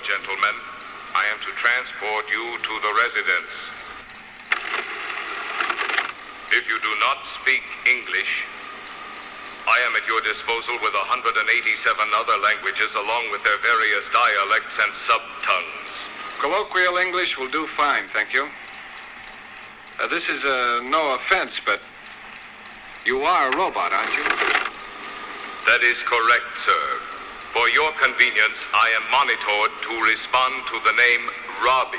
gentlemen, I am to transport you to the residence. If you do not speak English, I am at your disposal with 187 other languages along with their various dialects and sub-tongues. Colloquial English will do fine, thank you. This is no offense, but you are a robot, aren't you? That is correct, sir. For your convenience, I am monitored to respond to the name Robbie.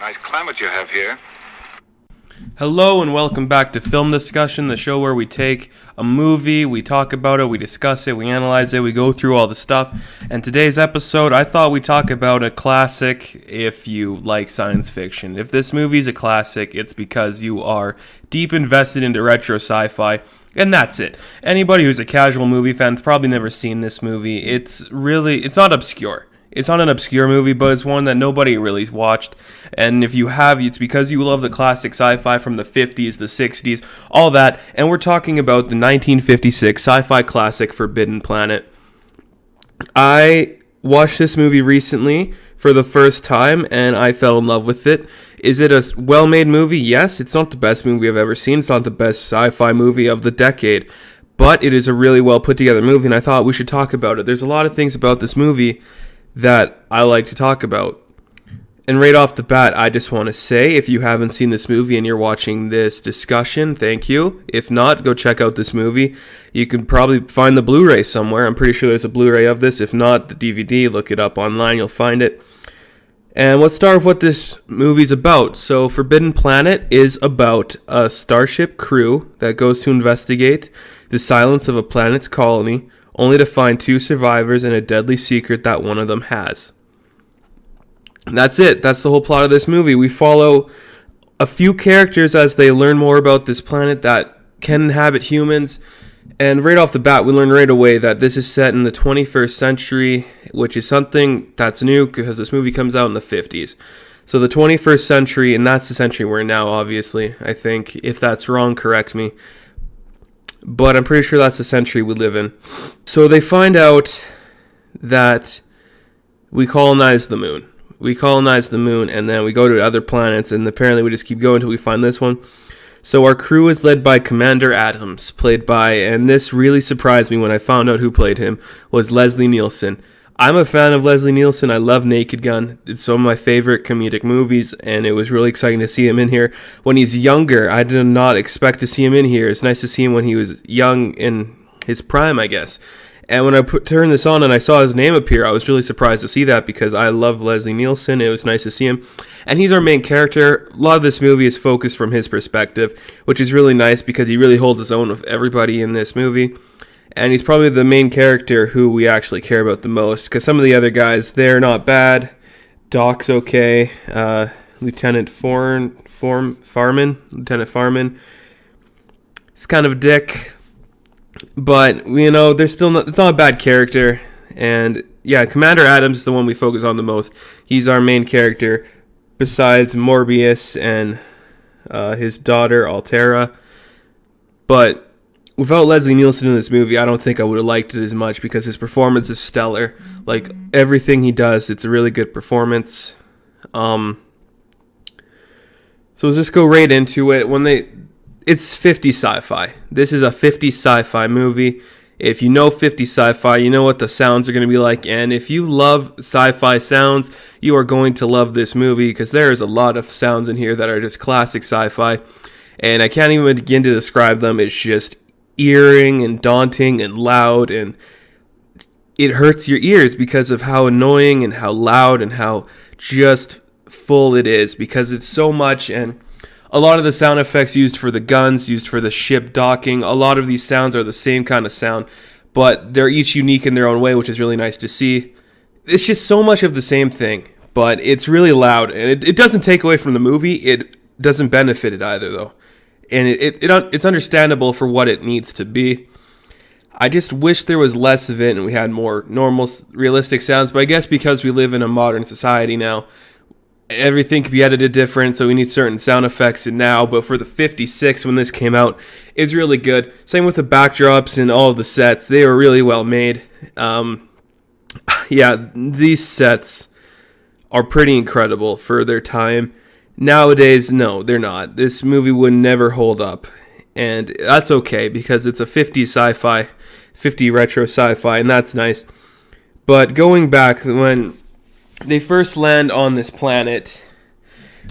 Nice climate you have here. Hello and welcome back to Film Discussion, the show where we take a movie, we talk about it, we discuss it, we analyze it, we go through all the stuff. And today's episode, I thought we'd talk about a classic if you like science fiction. If this movie's a classic, it's because you are deep invested into retro sci-fi, and that's it. Anybody who's a casual movie fan has probably never seen this movie. It's not obscure. It's not an obscure movie, but it's one that nobody really watched. And if you have, it's because you love the classic sci-fi from the 50s, the 60s, all that. And we're talking about the 1956 sci-fi classic Forbidden Planet. I watched this movie recently for the first time, and I fell in love with it. Is it a well-made movie? Yes. It's not the best movie I've ever seen. It's not the best sci-fi movie of the decade. But it is a really well put-together movie, and I thought we should talk about it. There's a lot of things about this movie that I like to talk about. And right off the bat, I just want to say, if you haven't seen this movie and you're watching this discussion, thank you. If not, go check out this movie. You can probably find the Blu-ray somewhere. I'm pretty sure there's a Blu-ray of this. If not, the DVD, look it up online, you'll find it. And let's start with what this movie's about. So, Forbidden Planet is about a starship crew that goes to investigate the silence of a planet's colony, only to find two survivors and a deadly secret that one of them has. And that's it. That's the whole plot of this movie. We follow a few characters as they learn more about this planet that can inhabit humans. And right off the bat, we learn right away that this is set in the 21st century, which is something that's new because this movie comes out in the 50s. So the 21st century, and that's the century we're in now, obviously. I think if that's wrong, correct me. But I'm pretty sure that's the century we live in. So they find out that we colonize the moon. We colonize the moon, and then we go to other planets, and apparently we just keep going until we find this one. So our crew is led by Commander Adams, played by, and this really surprised me when I found out who played him, was Leslie Nielsen. I'm a fan of Leslie Nielsen. I love Naked Gun. It's some of my favorite comedic movies, and it was really exciting to see him in here. When he's younger, I did not expect to see him in here. It's nice to see him when he was young in his prime, I guess. And when I turned this on and I saw his name appear, I was really surprised to see that because I love Leslie Nielsen. It was nice to see him. And he's our main character. A lot of this movie is focused from his perspective, which is really nice because he really holds his own with everybody in this movie. And he's probably the main character who we actually care about the most. Because some of the other guys, they're not bad. Doc's okay. Lieutenant Farman. He's kind of a dick. But, there's still not, it's not a bad character. And, yeah, Commander Adams is the one we focus on the most. He's our main character. Besides Morbius and his daughter, Altera. But without Leslie Nielsen in this movie, I don't think I would have liked it as much because his performance is stellar. Like, everything he does, it's a really good performance. So let's just go right into it. It's 50 sci-fi. This is a 50 sci-fi movie. If you know 50 sci-fi, you know what the sounds are going to be like. And if you love sci-fi sounds, you are going to love this movie because there's a lot of sounds in here that are just classic sci-fi. And I can't even begin to describe them. It's just eerie and daunting and loud, and it hurts your ears because of how annoying and how loud and how just full it is because it's so much. And a lot of the sound effects used for the guns, used for the ship docking, a lot of these sounds are the same kind of sound, but they're each unique in their own way, which is really nice to see. It's just so much of the same thing, but it's really loud, and it doesn't take away from the movie. It doesn't benefit it either, though. And it's understandable for what it needs to be. I just wish there was less of it and we had more normal, realistic sounds. But I guess because we live in a modern society now, everything can be edited different, so we need certain sound effects in now. But for the 56, when this came out, it's really good. Same with the backdrops and all of the sets. They were really well made. yeah, these sets are pretty incredible for their time. Nowadays, no, they're not. This movie would never hold up. And that's okay because it's a 50s sci-fi, 50 retro sci-fi, and that's nice. But going back, when they first land on this planet,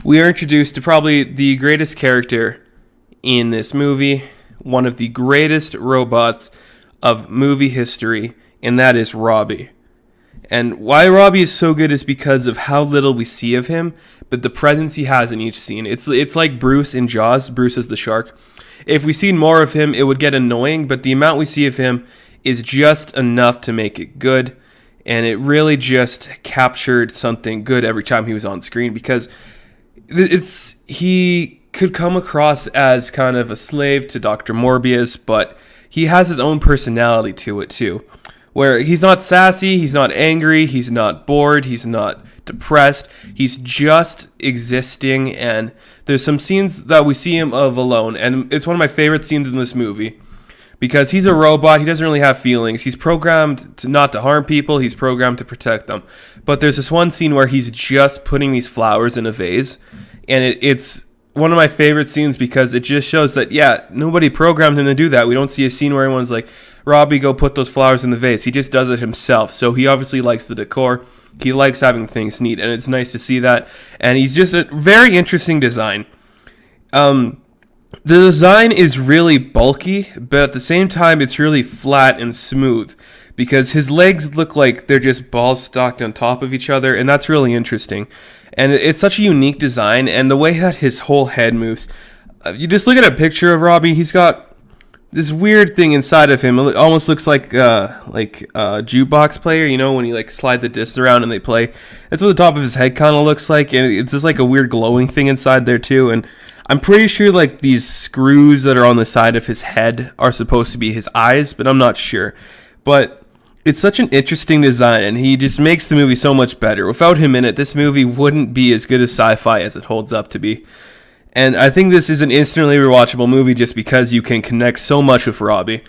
we are introduced to probably the greatest character in this movie, one of the greatest robots of movie history, and that is Robbie. And why Robbie is so good is because of how little we see of him, but the presence he has in each scene. It's like Bruce in Jaws. Bruce is the shark. If we seen more of him, it would get annoying, but the amount we see of him is just enough to make it good. And it really just captured something good every time he was on screen, because he could come across as kind of a slave to Dr. Morbius, but he has his own personality to it too, where he's not sassy, he's not angry, he's not bored, he's not depressed, he's just existing. And there's some scenes that we see him of alone, and it's one of my favorite scenes in this movie, because he's a robot, he doesn't really have feelings, he's programmed not to harm people, he's programmed to protect them. But there's this one scene where he's just putting these flowers in a vase, and it's one of my favorite scenes because it just shows that, yeah, nobody programmed him to do that. We don't see a scene where anyone's like, Robbie, go put those flowers in the vase. He just does it himself. So he obviously likes the decor. He likes having things neat, and it's nice to see that. And he's just a very interesting design. The design is really bulky, but at the same time, it's really flat and smooth, because his legs look like they're just balls stacked on top of each other, and that's really interesting. And it's such a unique design, and the way that his whole head moves. You just look at a picture of Robbie, he's got this weird thing inside of him. It almost looks like a jukebox player, you know, when you like slide the disc around and they play. That's what the top of his head kind of looks like, and it's just like a weird glowing thing inside there too. And I'm pretty sure like these screws that are on the side of his head are supposed to be his eyes, but I'm not sure. But it's such an interesting design, and he just makes the movie so much better. Without him in it, this movie wouldn't be as good as sci-fi as it holds up to be. And I think this is an instantly rewatchable movie just because you can connect so much with Robbie.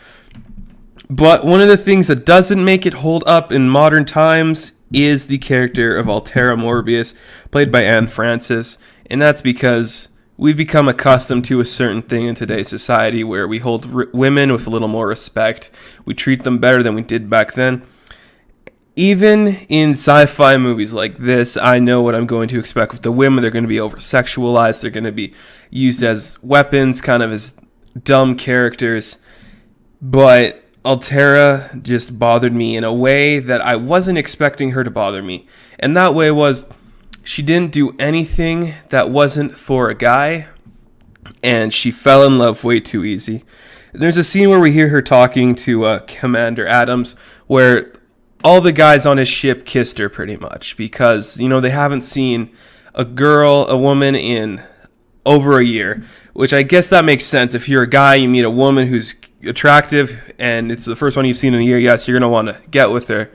But one of the things that doesn't make it hold up in modern times is the character of Altera Morbius, played by Anne Francis. And that's because we've become accustomed to a certain thing in today's society where we hold women with a little more respect. We treat them better than we did back then. Even in sci-fi movies like this, I know what I'm going to expect with the women. They're going to be over-sexualized. They're going to be used as weapons, kind of as dumb characters. But Altera just bothered me in a way that I wasn't expecting her to bother me. And that way was, she didn't do anything that wasn't for a guy, and she fell in love way too easy. There's a scene where we hear her talking to Commander Adams, where all the guys on his ship kissed her pretty much, because, you know, they haven't seen a woman in over a year, which I guess that makes sense. If you're a guy, you meet a woman who's attractive, and it's the first one you've seen in a year, yes, you're going to want to get with her.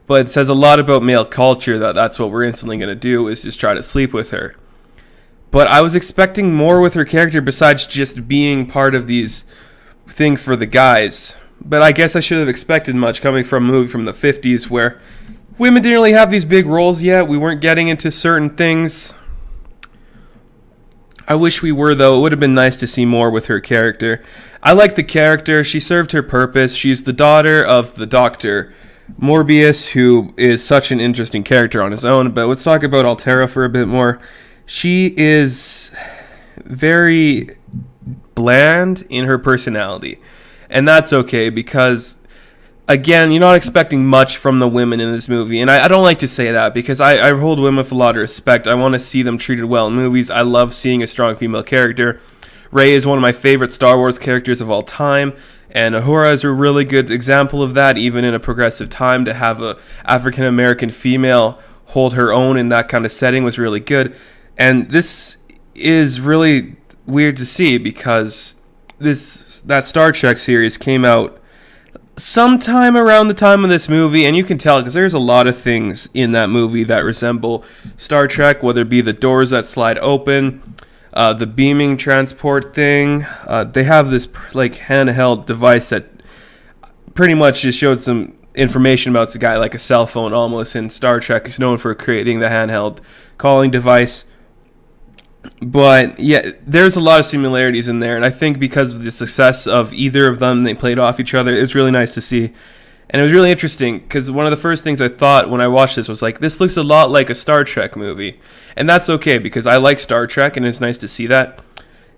But it says a lot about male culture that's what we're instantly going to do, is just try to sleep with her. But I was expecting more with her character besides just being part of these thing for the guys. But I guess I should have expected much coming from a movie from the 50s where women didn't really have these big roles yet. We weren't getting into certain things. I wish we were, though. It would have been nice to see more with her character. I like the character. She served her purpose. She's the daughter of the Dr. Morbius, who is such an interesting character on his own. But let's talk about Altera for a bit more. She is very bland in her personality. And that's okay because, again, you're not expecting much from the women in this movie. And I don't like to say that because I hold women with a lot of respect. I want to see them treated well in movies. I love seeing a strong female character. Rey is one of my favorite Star Wars characters of all time. And Uhura is a really good example of that, even in a progressive time. To have a African-American female hold her own in that kind of setting was really good. And this is really weird to see because that Star Trek series came out sometime around the time of this movie, and you can tell because there's a lot of things in that movie that resemble Star Trek, whether it be the doors that slide open, the beaming transport thing. They have this like handheld device that pretty much just showed some information about the guy, like a cell phone almost. In Star Trek, he's known for creating the handheld calling device. But yeah, there's a lot of similarities in there, and I think because of the success of either of them, they played off each other. It was really nice to see. And it was really interesting because one of the first things I thought when I watched this was like, this looks a lot like a Star Trek movie. And that's okay because I like Star Trek and it's nice to see that.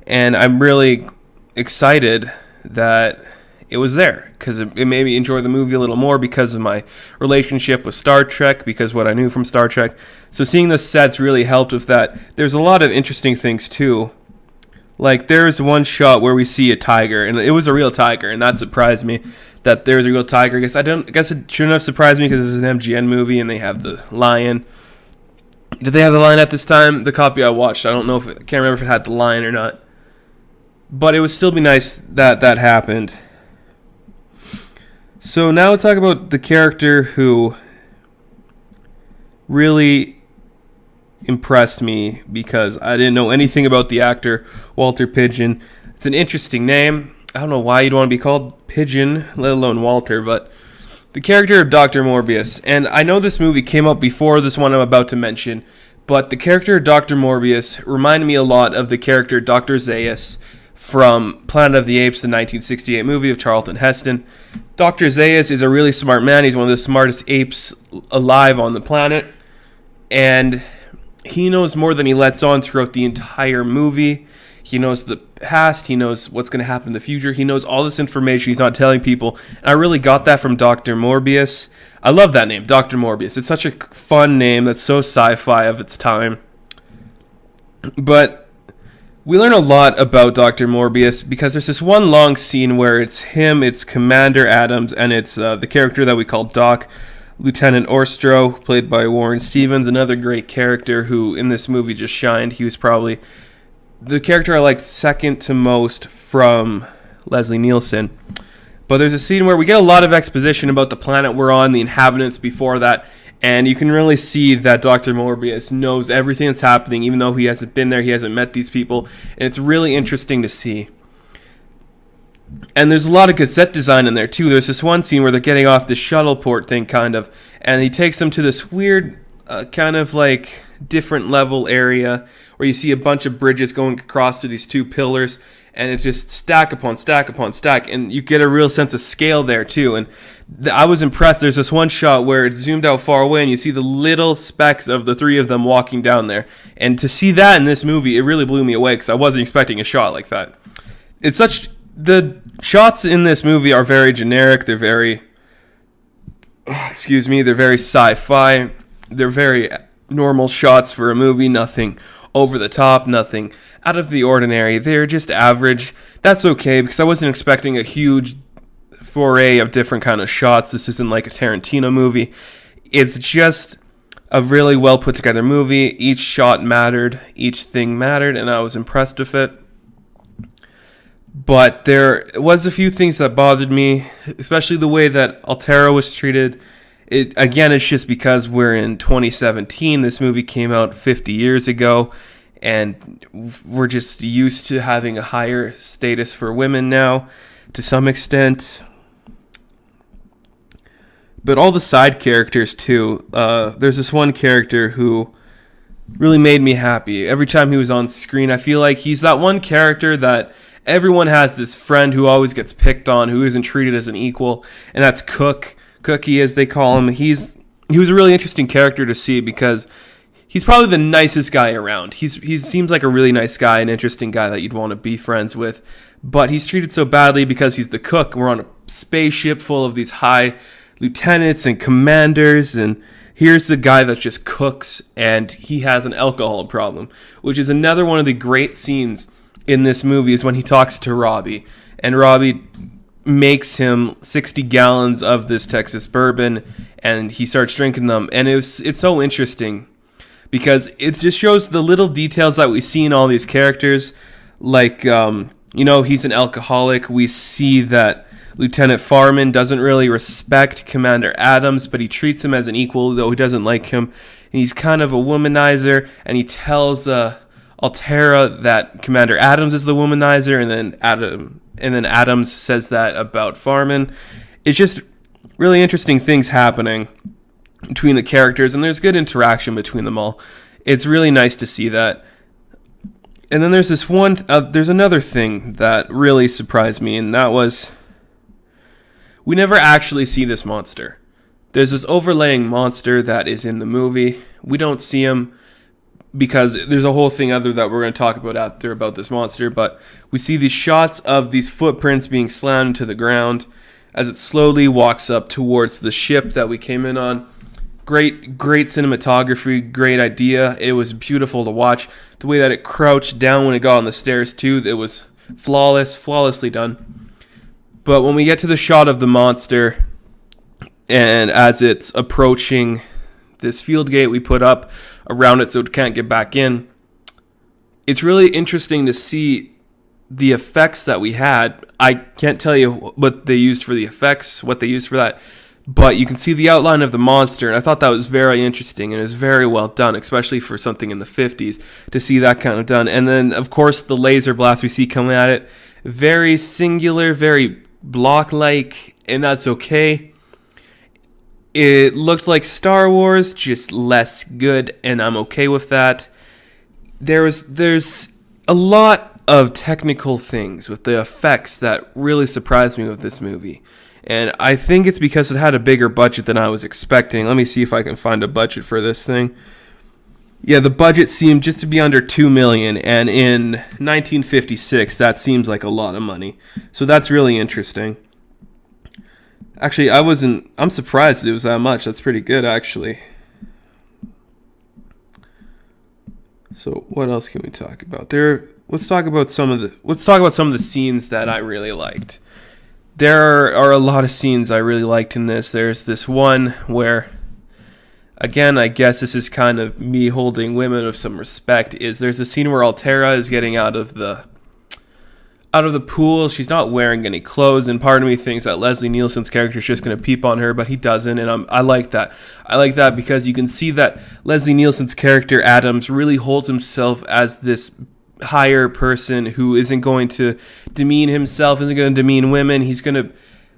And I'm really excited that it was there because it made me enjoy the movie a little more because of my relationship with Star Trek, because what I knew from Star Trek. So seeing the sets really helped with that. There's a lot of interesting things too. Like there's one shot where we see a tiger, and it was a real tiger, and that surprised me that there's a real tiger. I guess it shouldn't have surprised me because it's an MGM movie and they have the lion. Did they have the lion at this time? The copy I watched, I don't know I can't remember if it had the lion or not. But it would still be nice that that happened. So now let's talk about the character who really impressed me because I didn't know anything about the actor, Walter Pidgeon. It's an interesting name. I don't know why you'd want to be called Pigeon, let alone Walter, but the character of Dr. Morbius. And I know this movie came out before this one I'm about to mention, but the character of Dr. Morbius reminded me a lot of the character Dr. Zaius from Planet of the Apes, the 1968 movie of Charlton Heston. Dr. Zaius is a really smart man. He's one of the smartest apes alive on the planet. And he knows more than he lets on throughout the entire movie. He knows the past. He knows what's going to happen in the future. He knows all this information he's not telling people. And I really got that from Dr. Morbius. I love that name, Dr. Morbius. It's such a fun name that's so sci-fi of its time. But we learn a lot about Dr. Morbius because there's this one long scene where it's him, it's Commander Adams, and it's the character that we call Doc, Lieutenant Orstro, played by Warren Stevens, another great character who in this movie just shined. He was probably the character I liked second to most from Leslie Nielsen. But there's a scene where we get a lot of exposition about the planet we're on, the inhabitants before that, and you can really see that Dr. Morbius knows everything that's happening, even though he hasn't been there, he hasn't met these people, and it's really interesting to see. And there's a lot of good set design in there, too. There's this one scene where they're getting off the shuttle port thing, kind of, and he takes them to this weird, kind of like, different level area where you see a bunch of bridges going across to these two pillars, and it's just stack upon stack upon stack, and you get a real sense of scale there, too. And I was impressed. There's this one shot where it's zoomed out far away, and you see the little specks of the three of them walking down there. And to see that in this movie, it really blew me away, because I wasn't expecting a shot like that. The shots in this movie are very generic. They're very, they're very sci-fi. They're very normal shots for a movie. Nothing over the top, nothing out of the ordinary. They're just average. That's okay, because I wasn't expecting a huge foray of different kind of shots. This isn't like a Tarantino movie. It's just a really well put together movie. Each shot mattered. Each thing mattered, and I was impressed with it. But there was a few things that bothered me, especially the way that Altera was treated. It's just because we're in 2017. This movie came out 50 years ago, and we're just used to having a higher status for women now, to some extent. But all the side characters, too. There's this one character who really made me happy. Every time he was on screen, I feel like he's that one character that everyone has this friend who always gets picked on, who isn't treated as an equal, and that's Cook. Cookie, as they call him. He was a really interesting character to see because he's probably the nicest guy around. He seems like a really nice guy, an interesting guy that you'd want to be friends with, but he's treated so badly because he's the cook. We're on a spaceship full of these high lieutenants and commanders, and here's the guy that just cooks, and he has an alcohol problem, which is another one of the great scenes in this movie is when he talks to Robbie, and Robbie makes him 60 gallons of this Texas bourbon, and he starts drinking them, and it's so interesting because it just shows the little details that we see in all these characters, like he's an alcoholic. We see that Lieutenant Farman doesn't really respect Commander Adams, but he treats him as an equal, though he doesn't like him, and he's kind of a womanizer, and he tells Altera that Commander Adams is the womanizer, and then Adams says that about Farman. It's just really interesting things happening between the characters, and there's good interaction between them all. It's really nice to see that. And then there's there's another thing that really surprised me, and that was we never actually see this monster. There's this overlaying monster that is in the movie. We don't see him because there's a whole thing other that we're going to talk about after about this monster, but we see these shots of these footprints being slammed to the ground as it slowly walks up towards the ship that we came in on. Great cinematography, great idea. It was beautiful to watch. The way that it crouched down when it got on the stairs too, it was flawlessly done. But when we get to the shot of the monster, and as it's approaching this field gate we put up around it so it can't get back in, it's really interesting to see the effects that we had. I can't tell you what they used for the effects, what they used for that, but you can see the outline of the monster, and I thought that was very interesting, and it was very well done, especially for something in the 50s, to see that kind of done. And then, of course, the laser blast we see coming at it, very singular, very block-like, and that's okay. It looked like Star Wars, just less good, and I'm okay with that. There's a lot of technical things with the effects that really surprised me with this movie. And I think it's because it had a bigger budget than I was expecting. Let me see if I can find a budget for this thing. Yeah, the budget seemed just to be under $2 million, and in 1956, that seems like a lot of money. So that's really interesting. Actually, I'm surprised it was that much. That's pretty good, actually. So what else can we talk about? Let's talk about some of the scenes that I really liked. There are a lot of scenes I really liked in this. There's this one where, again, I guess this is kind of me holding women of some respect, there's a scene where Altera is getting out of the pool. She's not wearing any clothes, and part of me thinks that Leslie Nielsen's character is just going to peep on her, but he doesn't, and I like that. I like that because you can see that Leslie Nielsen's character, Adams, really holds himself as this higher person who isn't going to demean himself, isn't going to demean women. He's going to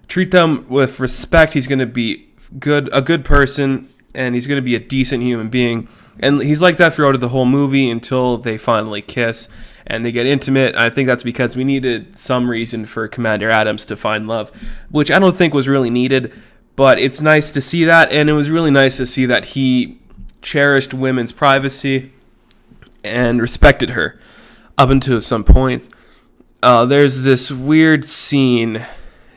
treat them with respect. He's going to be a good person, and he's going to be a decent human being. And he's like that throughout the whole movie until they finally kiss and they get intimate. I think that's because we needed some reason for Commander Adams to find love, which I don't think was really needed, but it's nice to see that, and it was really nice to see that he cherished women's privacy and respected her up until some points. There's this weird scene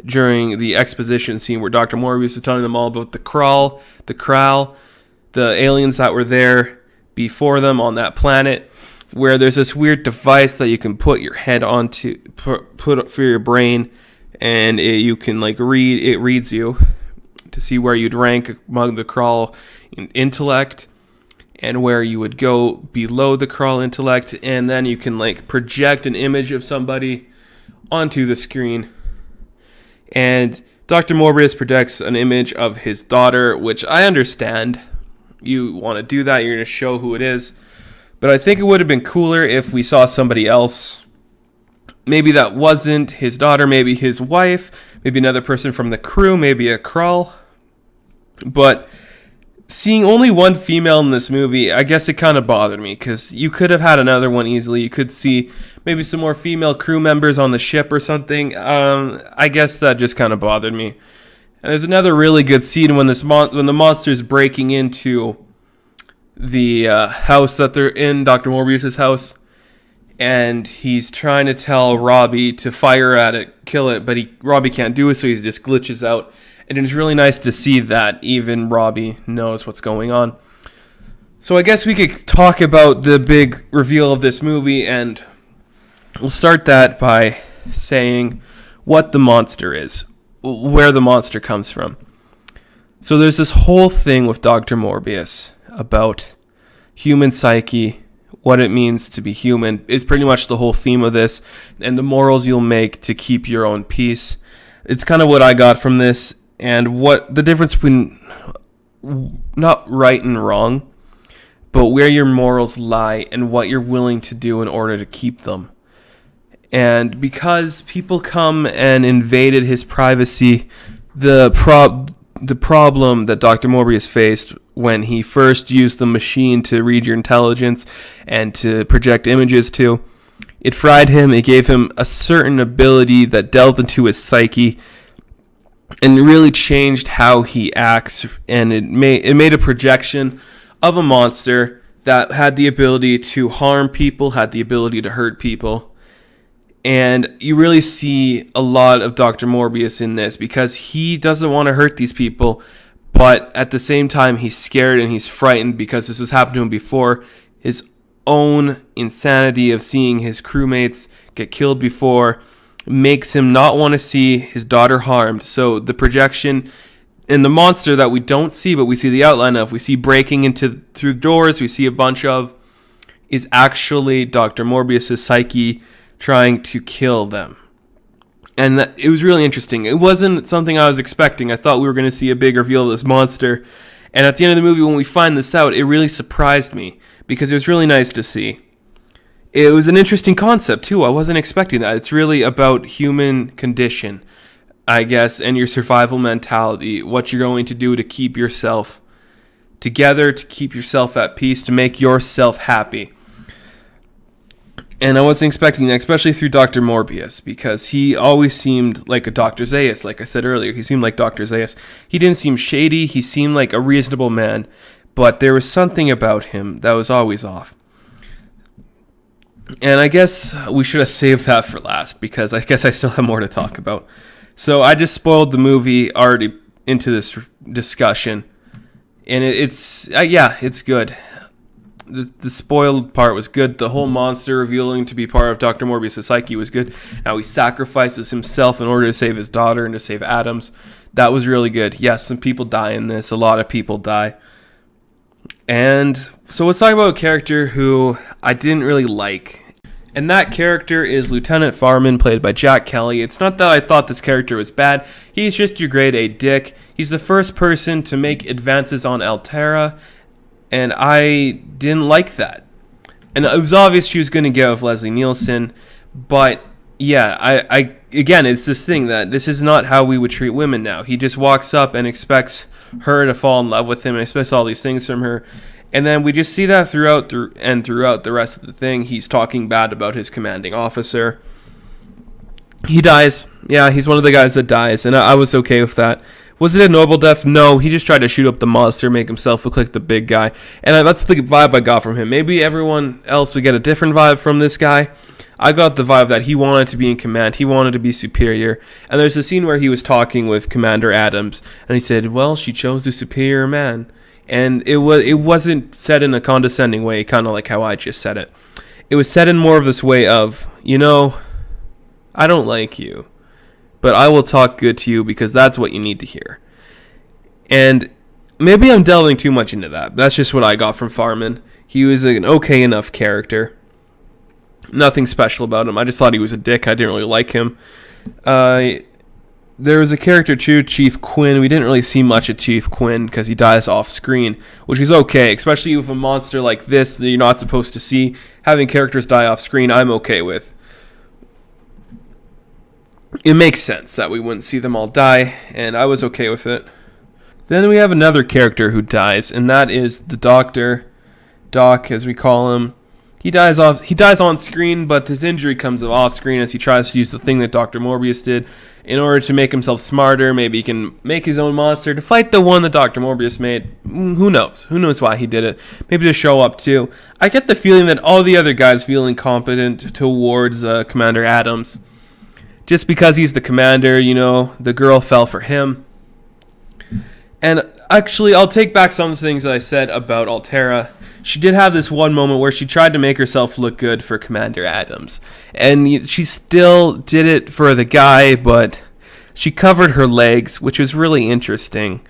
during the exposition scene where Dr. Morbius is telling them all about the Krall, the aliens that were there before them on that planet, where there's this weird device that you can put your head onto, put up for your brain, and you can it reads you to see where you'd rank among the Krall in intellect, and where you would go below the Krall intellect, and then you can project an image of somebody onto the screen. And Dr. Morbius projects an image of his daughter, which I understand. You want to do that, you're going to show who it is. But I think it would have been cooler if we saw somebody else. Maybe that wasn't his daughter, maybe his wife, maybe another person from the crew, maybe a Krall. But seeing only one female in this movie, I guess it kind of bothered me, because you could have had another one easily. You could see maybe some more female crew members on the ship or something. I guess that just kind of bothered me. And there's another really good scene when when the monster's breaking into the house that they're in, Dr. Morbius' house, and he's trying to tell Robbie to fire at it, kill it, but Robbie can't do it, so he just glitches out. And it's really nice to see that even Robbie knows what's going on. So I guess we could talk about the big reveal of this movie, and we'll start that by saying what the monster is, where the monster comes from. So there's this whole thing with Dr. Morbius about human psyche, what it means to be human, is pretty much the whole theme of this, and the morals you'll make to keep your own peace. It's kind of what I got from this, and what the difference between not right and wrong, but where your morals lie and what you're willing to do in order to keep them. And because people come and invaded his privacy, the the problem that Dr. Morbius faced when he first used the machine to read your intelligence and to project images to. It fried him. It gave him a certain ability that delved into his psyche and really changed how he acts. And it made a projection of a monster that had the ability to harm people, had the ability to hurt people. And you really see a lot of Dr. Morbius in this because he doesn't want to hurt these people, but at the same time, he's scared and he's frightened because this has happened to him before. His own insanity of seeing his crewmates get killed before makes him not want to see his daughter harmed. So the projection and the monster that we don't see, but we see the outline of, we see breaking through doors, we see a bunch of, is actually Dr. Morbius' psyche trying to kill them. And it was really interesting. It wasn't something I was expecting. I thought we were going to see a big reveal of this monster. And at the end of the movie, when we find this out, it really surprised me because it was really nice to see. It was an interesting concept, too. I wasn't expecting that. It's really about human condition, I guess, and your survival mentality, what you're going to do to keep yourself together, to keep yourself at peace, to make yourself happy. And I wasn't expecting that, especially through Dr. Morbius, because he always seemed like a Dr. Zaius, like I said earlier. He seemed like Dr. Zaius. He didn't seem shady. He seemed like a reasonable man, but there was something about him that was always off. And I guess we should have saved that for last, because I guess I still have more to talk about. So I just spoiled the movie already into this discussion, and it's good. The spoiled part was good. The whole monster revealing to be part of Dr. Morbius' psyche was good. How he sacrifices himself in order to save his daughter and to save Adams. That was really good. Yes, some people die in this. A lot of people die. And so let's talk about a character who I didn't really like. And that character is Lieutenant Farman, played by Jack Kelly. It's not that I thought this character was bad. He's just your grade A dick. He's the first person to make advances on Altera, and I didn't like that. And it was obvious she was going to go with Leslie Nielsen, but yeah, I again, it's this thing that this is not how we would treat women now. He just walks up and expects her to fall in love with him and expects all these things from her. And then we just see that throughout the rest of the thing. He's talking bad about his commanding officer. He dies. Yeah, he's one of the guys that dies, and I was okay with that. Was it a noble death? No, he just tried to shoot up the monster, make himself look like the big guy. And that's the vibe I got from him. Maybe everyone else would get a different vibe from this guy. I got the vibe that he wanted to be in command. He wanted to be superior. And there's a scene where he was talking with Commander Adams, and he said, well, she chose the superior man. And it wasn't said in a condescending way, kind of like how I just said it. It was said in more of this way of, I don't like you, but I will talk good to you because that's what you need to hear. And maybe I'm delving too much into that. That's just what I got from Farman. He was an okay enough character. Nothing special about him. I just thought he was a dick. I didn't really like him. There was a character too, Chief Quinn. We didn't really see much of Chief Quinn because he dies off screen, which is okay, especially with a monster like this that you're not supposed to see. Having characters die off screen, I'm okay with. It makes sense that we wouldn't see them all die, and I was okay with it. Then we have another character who dies, and that is the Doctor, Doc as we call him. He dies on screen, but his injury comes off screen as he tries to use the thing that Dr. Morbius did in order to make himself smarter. Maybe he can make his own monster to fight the one that Dr. Morbius made. Who knows? Who knows why he did it? Maybe to show up too. I get the feeling that all the other guys feel incompetent towards Commander Adams. Just because he's the commander, the girl fell for him. And actually, I'll take back some things that I said about Altera. She did have this one moment where she tried to make herself look good for Commander Adams. And she still did it for the guy, but she covered her legs, which was really interesting.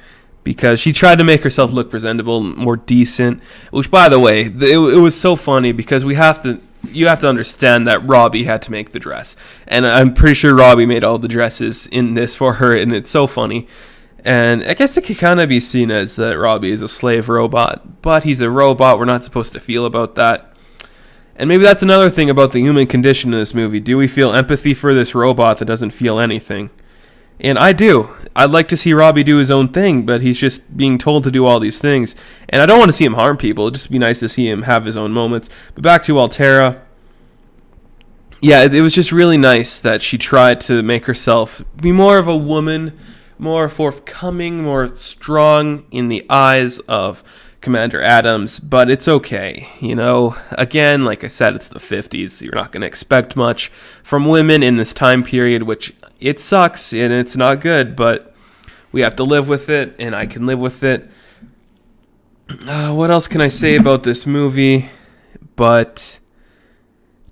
Because she tried to make herself look presentable, more decent. Which, by the way, it was so funny because you have to understand that Robbie had to make the dress. And I'm pretty sure Robbie made all the dresses in this for her, and it's so funny. And I guess it could kind of be seen as that Robbie is a slave robot, but he's a robot. We're not supposed to feel about that. And maybe that's another thing about the human condition in this movie. Do we feel empathy for this robot that doesn't feel anything? And I do. I'd like to see Robbie do his own thing, but he's just being told to do all these things. And I don't want to see him harm people. It'd just be nice to see him have his own moments. But back to Altera. Yeah, it was just really nice that she tried to make herself be more of a woman, more forthcoming, more strong in the eyes of Commander Adams, but it's okay. Again, like I said, it's the 50s. You're not going to expect much from women in this time period, which it sucks and it's not good, but we have to live with it, and I can live with it. What else can I say about this movie? But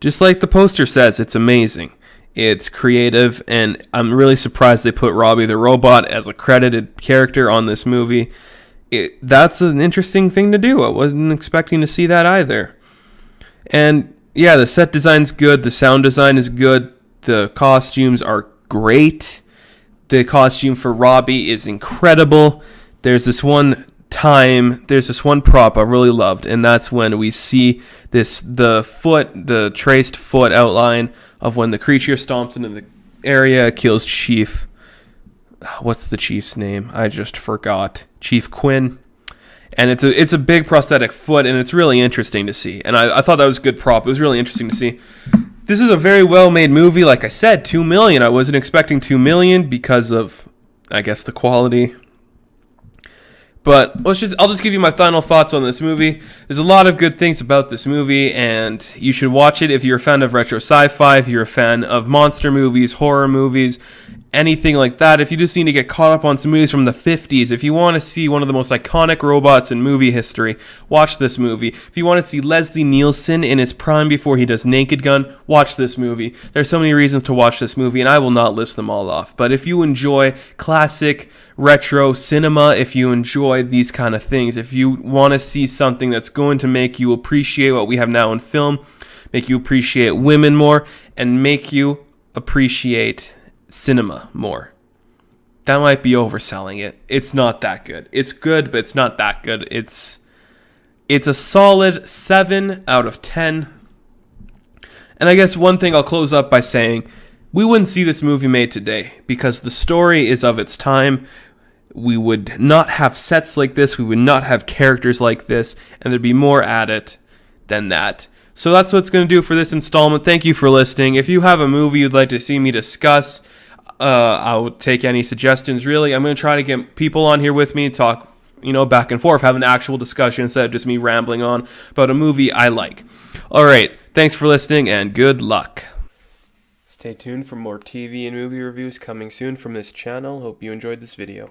just like the poster says, it's amazing. It's creative, and I'm really surprised they put Robbie the Robot as a credited character on this movie. That's an interesting thing to do. I wasn't expecting to see that either. And yeah, the set design's good. The sound design is good. The costumes are great. The costume for Robbie is incredible. There's this one prop I really loved, and that's when we see the traced foot outline of when the creature stomps into the area, kills Chief. What's the Chief's name? I just forgot. Chief Quinn. And it's a big prosthetic foot, and it's really interesting to see. And I thought that was a good prop. It was really interesting to see. This is a very well-made movie. Like I said, $2 million. I wasn't expecting $2 million because of, I guess, the quality. But I'll just give you my final thoughts on this movie. There's a lot of good things about this movie, and you should watch it if you're a fan of retro sci-fi, if you're a fan of monster movies, horror movies, anything like that. If you just need to get caught up on some movies from the 50s, if you want to see one of the most iconic robots in movie history, watch this movie. If you want to see Leslie Nielsen in his prime before he does Naked Gun, watch this movie. There's so many reasons to watch this movie, and I will not list them all off. But if you enjoy classic retro cinema, if you enjoy these kind of things, if you want to see something that's going to make you appreciate what we have now in film, make you appreciate women more, and make you appreciate cinema more. That might be overselling it. It's not that good. It's good, but it's not that good. It's a solid 7 out of 10. And I guess one thing I'll close up by saying, we wouldn't see this movie made today because the story is of its time. We would not have sets like this. We would not have characters like this. And there'd be more at it than that. So that's what it's going to do for this installment. Thank you for listening. If you have a movie you'd like to see me discuss, I'll take any suggestions, really. I'm going to try to get people on here with me, talk, back and forth, have an actual discussion instead of just me rambling on about a movie I like. All right. Thanks for listening, and good luck. Stay tuned for more TV and movie reviews coming soon from this channel. Hope you enjoyed this video.